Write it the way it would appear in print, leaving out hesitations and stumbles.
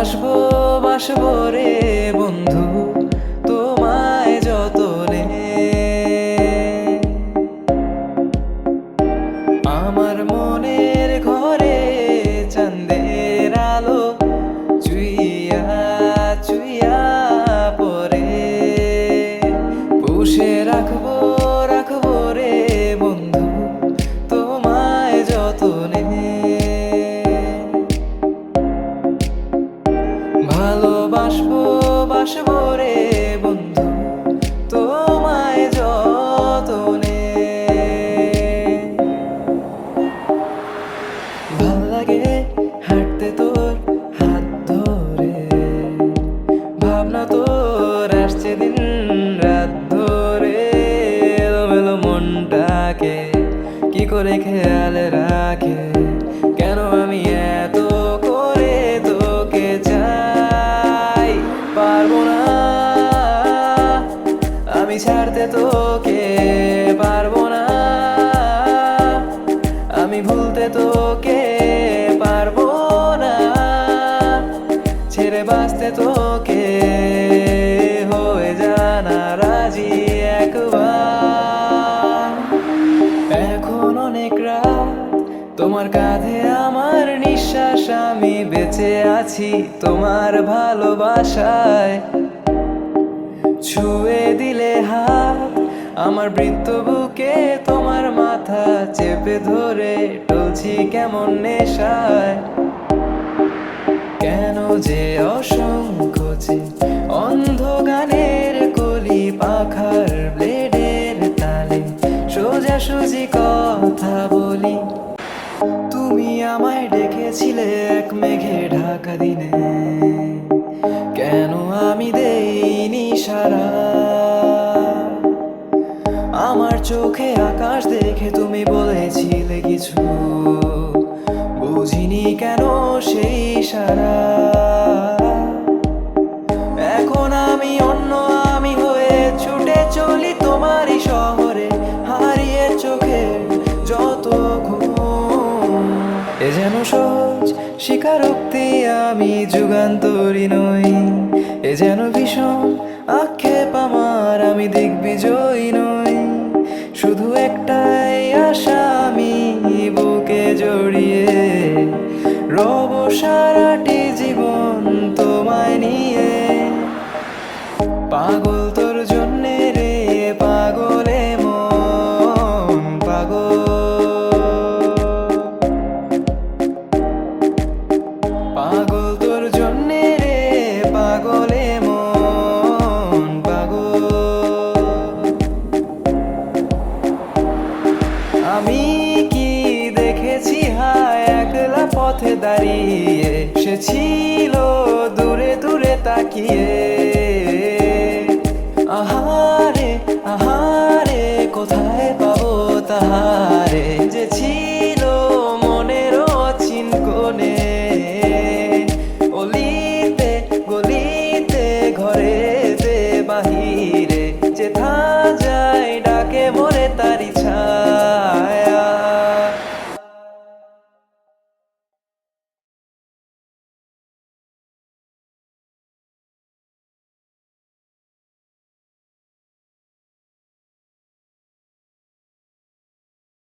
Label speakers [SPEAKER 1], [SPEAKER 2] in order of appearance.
[SPEAKER 1] ভালোবাসবো বাসবো রে বন্ধু তোমায় যতনে। আমার মনের ঘরে চাঁদের আলো চুইয়া চুইয়া পরে পুষে রাখবো রাখবো রে বন্ধু তোমায় যতনে। ভালোবাসবো বাসবো রে বন্ধু তোমায় যতনে। ভাল লাগে হাঁটতে তোর হাত ধরে, ভাবনা তোর আসছে দিন রাত ধরে। এলোমেলো মনটাকে কি করে খেয়াল রাখে, কেন আমি এত করে তোকে চাই। পারবো না আমি ছাড়তে তোকে, পারবো না আমি ভুলতে তোকে, পারবো না ছেড়ে বাঁচতে তোকে। হয়ে জানা রাজি একবার। এখন অনেক রাত তোমার কাঁধে আমার নিঃশ্বাস, আমি বেঁচে আছি তোমার ভালোবাসায়। ছুঁয়ে দিলে হাত আমার বৃত্ত বুকে, তোমার মাথা চেপে ধরে টলছি কেমন নেশায়। কেন যে অসংকোচে অন্ধ গানের কলি পাখার ব্লেডের তালে সোজাসুজি কথা বলি। তুমি আমায় ডেকেছিলে এক মেঘে ঢাকা দিনে, কেন আমি দেইনি সাড়া। আমার চোখে আকাশ দেখে তুমি বলেছিলে কিছু, বুঝিনি কেন সেই সারা। এখন আমি অন্য আমি হয়ে ছুটে চলি তোমারই শহরে, হারিয়ে চোখে যত ঘুম। এ যেন সহজ স্বীকারোক্তি আমি যুগান্তরী নই, এ যেন ভীষণ আক্ষেপ আমার আমি দিগ্বিজয়ী নই। শুধু একটাই আশা আমি বুকে জড়িয়ে রব সারাটি জীবন তোমায় নিয়ে। পাগল তোর জন্যে রে পাগলে মন পাগল, পাগল তোর জন্যে রে পাগলে মন পাগল। আমি কি দেখেছি হায় একলা পথে দাঁড়িয়ে, সে ছিল